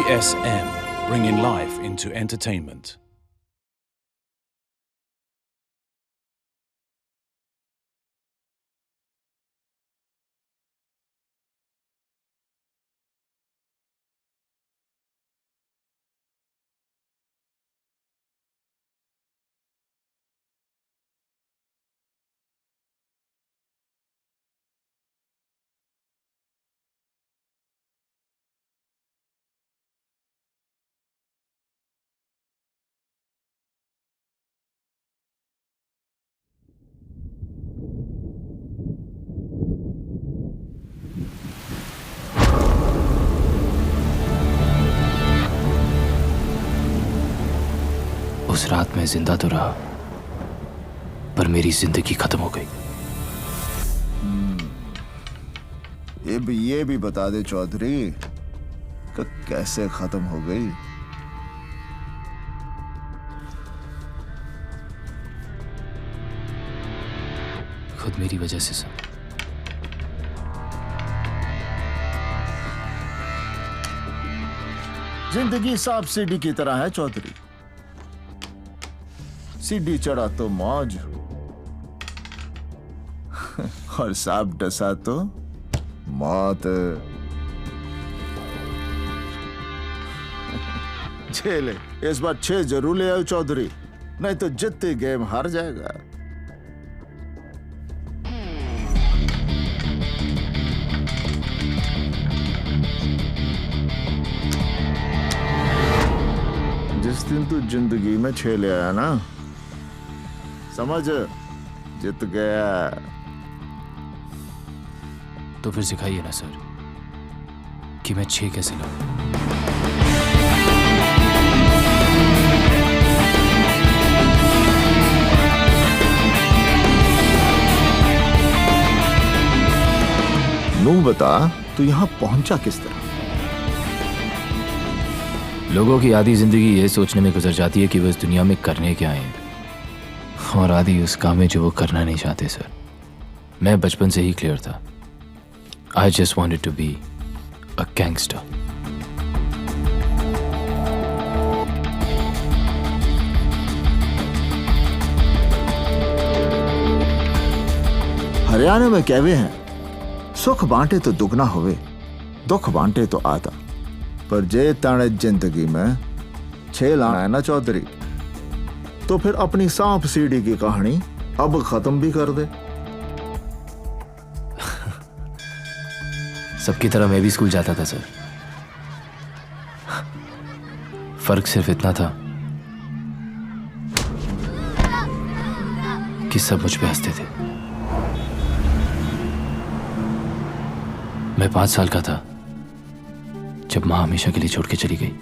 BSM, bringing life into entertainment. उस रात मैं जिंदा तो रहा, पर मेरी जिंदगी खत्म हो गई। ये भी बता दे चौधरी कि कैसे खत्म हो गई। खुद मेरी वजह से सर। जिंदगी सांप सीढ़ी की तरह है चौधरी। सीढ़ी चढ़ा तो मौज और सांप डसा तो मौत। झेले इस बार 6 जरूर ले आओ चौधरी, नहीं तो जितनी गेम हार जाएगा। जिस दिन तू जिंदगी में 6 ले आया ना, समझ जित गया। तो फिर सिखाइए ना सर कि मैं 6 कैसे लाऊं। नू बता, तू यहां पहुंचा किस तरह? लोगों की आधी जिंदगी ये सोचने में गुजर जाती है कि वो इस दुनिया में करने क्या है, और आधी उस काम में जो वो करना नहीं चाहते। सर, मैं बचपन से ही क्लियर था। I just wanted to be a gangster. Haryana में कहवे हैं, सुख बांटे तो दुगना होवे, दुख बांटे तो आधा। पर जे ताने जिंदगी में 6 लाना है ना चौधरी, तो फिर अपनी सांप सीढ़ी की कहानी अब खत्म भी कर दे। सबकी तरह मैं भी स्कूल जाता था सर। फर्क सिर्फ इतना था कि सब मुझ पे हंसते थे। मैं 5 साल का था जब मां हमेशा के लिए छोड़ के चली गई।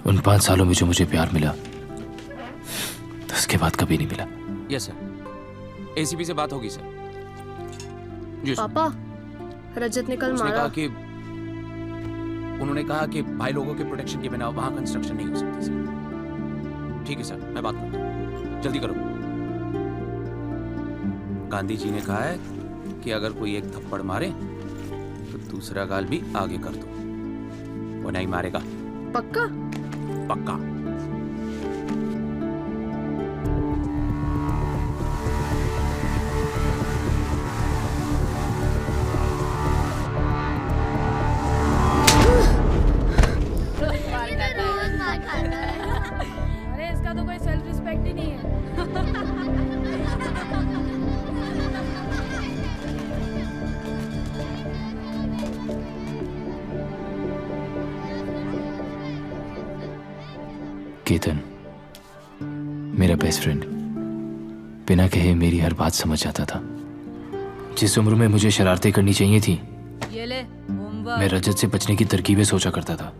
उन 5 सालों में जो मुझे प्यार मिला, तो उसके बाद कभी नहीं मिला। यस सर, एसीपी से बात होगी सर। जी सर। पापा, रजत ने कल उसने मारा। उन्होंने कहा कि भाई लोगों के प्रोटेक्शन के बिना वहां कंस्ट्रक्शन नहीं हो सकती सर। ठीक है सर, मैं बात करता हूँ, जल्दी करो। गांधी जी ने कहा है कि अगर कोई एक थप्पड़ मारे तो दूसरा गाल भी आगे कर दो। वो नहीं मारेगा। पक्का? पक्का। अरे इसका तो कोई सेल्फ रिस्पेक्ट ही नहीं है। केतन, मेरा बेस्ट फ्रेंड, बिना कहे मेरी हर बात समझ जाता था। जिस उम्र में मुझे शरारतें करनी चाहिए थी, ये ले होमवर्क। मैं रजत से बचने की तरकीबें सोचा करता था।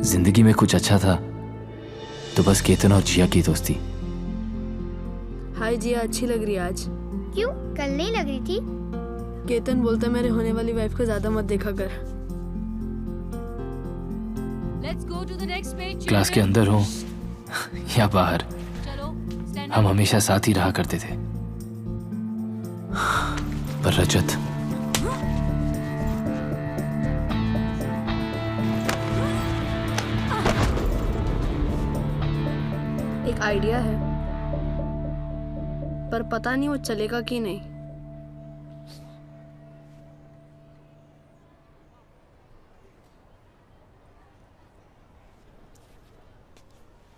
जिंदगी में कुछ अच्छा था तो बस केतन और जिया की दोस्ती। हाय जिया, अच्छी लग रही है आज। क्यों, कल नहीं लग रही थी? केतन बोलता मेरे होने वाली वाइफ को ज्यादा मत देखा कर। क्लास के अंदर हो या बाहर, हम हमेशा साथ ही रहा करते थे। पर रजत आइडिया है, पर पता नहीं वो चलेगा कि नहीं।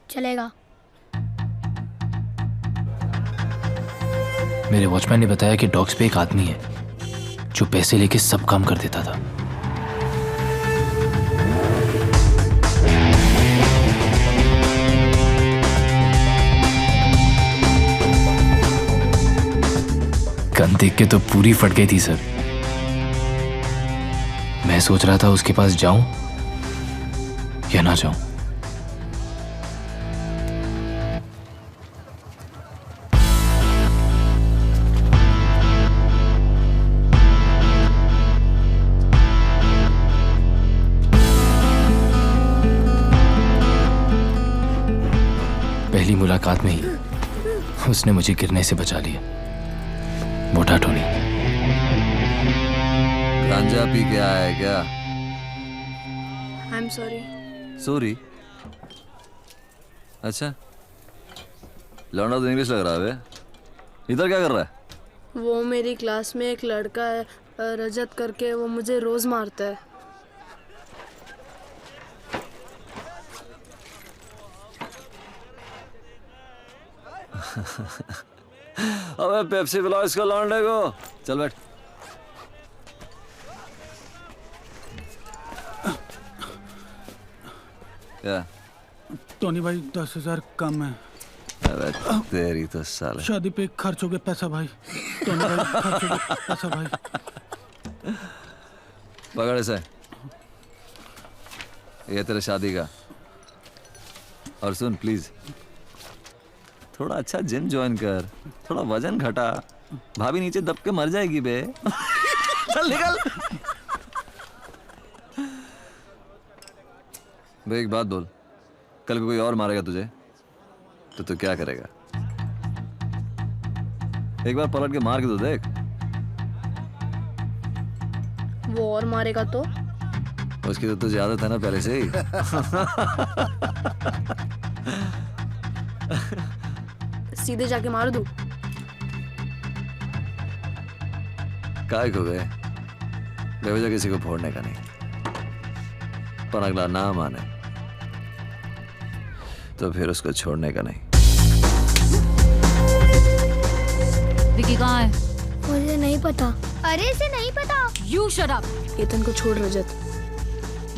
चलेगा। मेरे वॉचमैन ने बताया कि डॉक्स पे एक आदमी है जो पैसे लेके सब काम कर देता था। गन देख के तो पूरी फट गई थी सर। मैं सोच रहा था उसके पास जाऊं या ना जाऊं। पहली मुलाकात में ही उसने मुझे गिरने से बचा लिया। मोटा टोनी। गांजा पी के आया है क्या? I am sorry. सॉरी? अच्छा, लौंडा तो इंग्लिश लग रहा है बे। इधर क्या कर रहा है? वो मेरी क्लास में एक लड़का है रजत करके, वो मुझे रोज मारता है। अबे पेप्सी पिलाओ इसको लौंडे को। चल बैठ। क्या? टोनी भाई 10,000 कम है। अबे तेरी तो साले। शादी पे खर्च हो गया पैसा भाई। टोनी भाई खर्च हो गया पैसा भाई। पकड़ इसे। ये तेरे शादी का। और सुन प्लीज, थोड़ा अच्छा जिम ज्वाइन कर, थोड़ा वजन घटा। भाभी नीचे दब के मर जाएगी बे। चल निकल। बे एक बात बोल, कल को कोई और मारेगा तुझे तो तू क्या करेगा? एक बार पलट के मार के तो देख। वो और मारेगा तो? उसकी तो तुझे आदत है ना पहले से ही। सीधे जाके मार दूं? काय को गए बेवजह किसी को फोड़ने का नहीं, पर अगला ना माने तो फिर उसको छोड़ने का नहीं। विकी कहाँ है? मुझे नहीं पता। अरे इसे नहीं पता। You shut up. केतन को छोड़ रजत।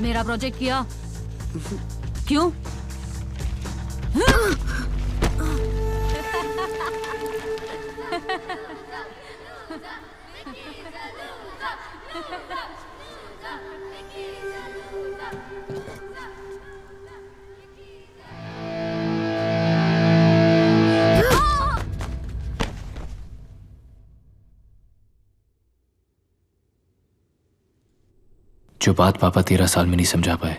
मेरा प्रोजेक्ट किया क्यों? जो बात पापा 13 साल में नहीं समझा पाए,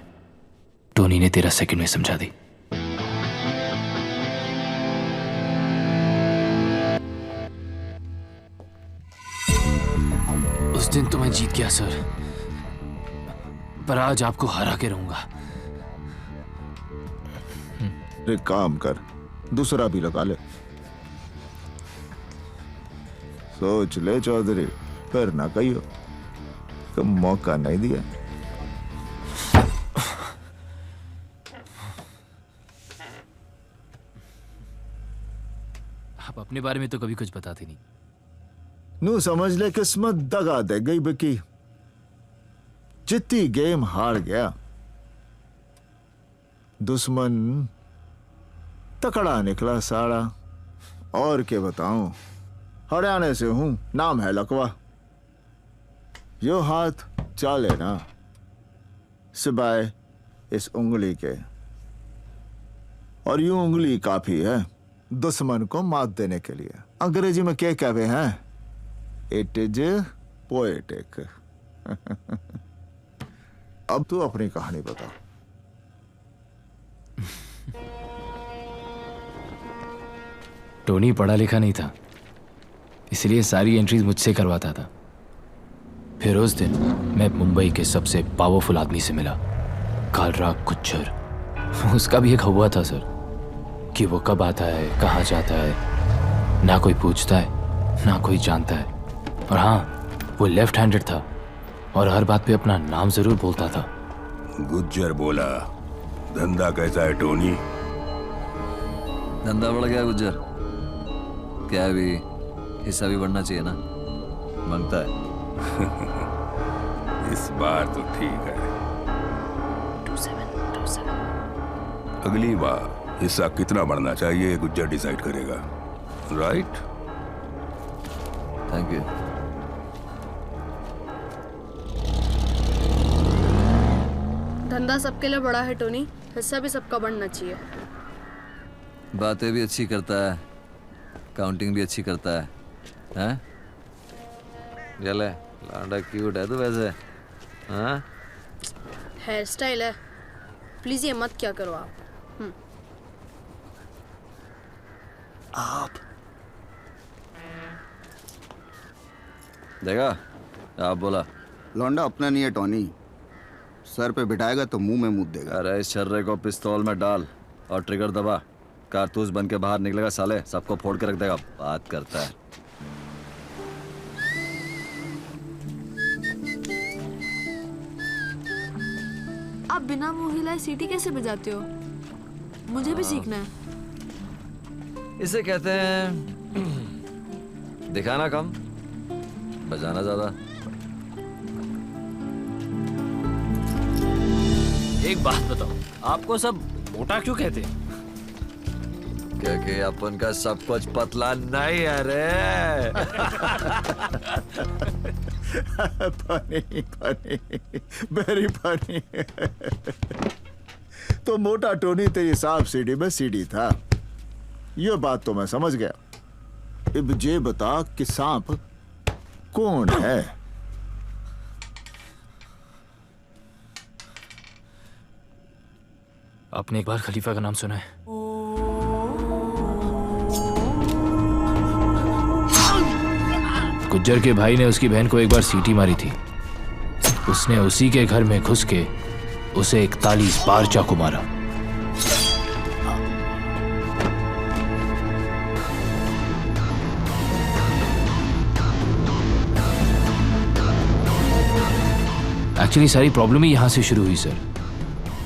टोनी ने 13 सेकंड में समझा दी। उस दिन तो मैं जीत गया सर, पर आज आपको हरा के रहूंगा। एक काम कर, दूसरा भी लगा ले। सोच ले चौधरी, फिर ना कहियो कि मौका नहीं दिया। आप अपने बारे में तो कभी कुछ बताते नहीं। नू समझ ले किस्मत दगा दे गई बिकी। जितनी गेम हार गया, दुश्मन तकड़ा निकला साड़ा। और क्या बताऊं, हरियाणा से हूं, नाम है लकवा। यो हाथ चाले ना सिवाय इस उंगली के, और यूं उंगली काफी है दुश्मन को मात देने के लिए। अंग्रेजी में क्या कहते हैं? It is poetic. अब तू अपनी कहानी बता। टोनी पढ़ा लिखा नहीं था, इसलिए सारी एंट्रीज मुझसे करवाता था। फिर उस दिन मैं मुंबई के सबसे पावरफुल आदमी से मिला, कालराग गुज्जर। उसका भी एक हुआ था सर, कि वो कब आता है, कहाँ जाता है। ना कोई पूछता है, ना कोई जानता है। और हाँ, वो लेफ्ट हैंडेड था और हर बात पे अपना नाम जरूर बोलता था। गुज्जर बोला, धंधा कैसा है टोनी? धंधा बढ़ गया गुज्जर। क्या अभी हिस्सा भी बढ़ना चाहिए ना? मांगता है। इस बार तो ठीक है। 2727 अगली बार हिस्सा कितना बढ़ना चाहिए ये गुज्जर डिसाइड करेगा, राइट? Thank you. धंधा सबके लिए बड़ा है टोनी, हिस्सा भी सबका बढ़ना चाहिए। बातें भी अच्छी करता है, काउंटिंग भी अच्छी करता है, हैं? चले, लांडा क्यूट है तू वैसे, हाँ? हेयर स्टाइल है, प्लीज ये मत क्या करो आप। देखा? आप बोला। लौंडा अपना नहीं है टोनी, सर पे बिठाएगा तो मुंह में मुद देगा। अरे इस छर्रे को पिस्तौल में डाल और ट्रिगर दबा, कारतूस बन के बाहर निकलेगा साले, सबको फोड़ के रख देगा। बात करता है। आप बिना मुंह हिलाए सीटी कैसे बजाते हो? मुझे भी सीखना है। इसे कहते हैं दिखाना कम, बजाना ज्यादा। एक बात बताओ, आपको सब मोटा क्यों कहते हैं? क्योंकि अपन का सब कुछ पतला नहीं है रे। Funny funny, very funny. तो मोटा टोनी तेरी सांप सीढ़ी में सीढ़ी था, ये बात तो मैं समझ गया। अब ये बता कि सांप कौन है? आपने एक बार खलीफा का नाम सुना है? गुज्जर के भाई ने उसकी बहन को एक बार सीटी मारी थी। उसने उसी के घर में घुस के उसे 41 बार चाकू मारा। एक्चुअली सारी प्रॉब्लम ही यहां से शुरू हुई सर,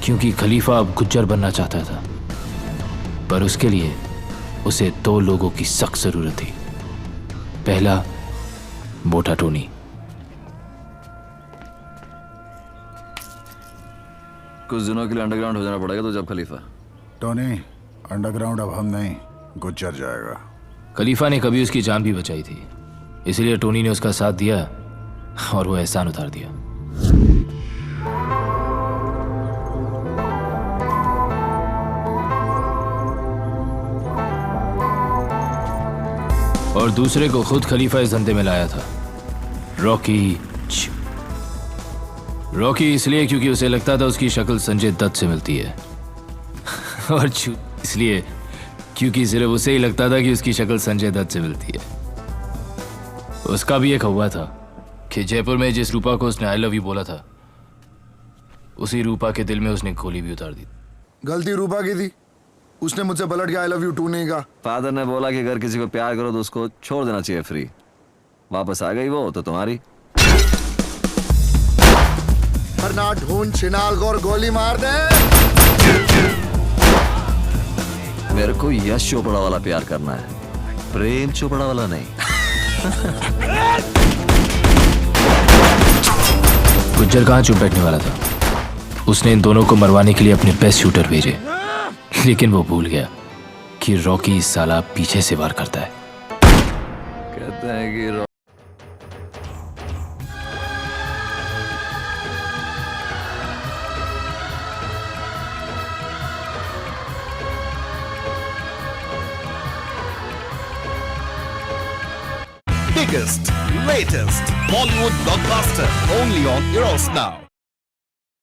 क्योंकि खलीफा अब गुज्जर बनना चाहता था, पर उसके लिए उसे 2 लोगों की सख्त जरूरत थी। पहला, मोटा टोनी। कुछ दिनों के लिए अंडरग्राउंड हो जाना पड़ेगा तो जब खलीफा। टोनी, अंडरग्राउंड अब हम नहीं, गुज्जर जाएगा। खलीफा ने कभी उसकी जान भी बचाई थी, इसलिए टोनी ने उसका साथ दिया और वो एहसान उतार दिया। और दूसरे को खुद खलीफा इस धंधे में लाया था, रॉकी। रॉकी इसलिए क्योंकि उसे लगता था उसकी शक्ल संजय दत्त से मिलती है, और इसलिए क्योंकि सिर्फ उसे ही लगता था कि उसकी शक्ल संजय दत्त से मिलती है। उसका भी एक हुआ था कि जयपुर में जिस रूपा को उसने आई लव यू बोला था, उसी रूपा के दिल में उसने गोली भी उतार दी। गलती रूपा की थी, उसने मुझसे पलट के आई लव यू टू नहीं कहा। फादर ने बोला कि अगर किसी को प्यार करो तो उसको छोड़ देना चाहिए फ्री। वापस आ गई वो तो तुम्हारी। वरना ढूंढ छिनाल को और गोली मार दे। मेरे को यश चोपड़ा वाला प्यार करना है, प्रेम चोपड़ा वाला नहीं। गुज्जर कहाँ चुप बैठने वाला था। उसने इन दोनों को मरवाने के लिए अपने बेस्ट शूटर भेजे, लेकिन वो भूल गया कि रॉकी साला पीछे से वार करता है। कहते हैं कि biggest, latest Bollywood blockbuster only on Eros Now.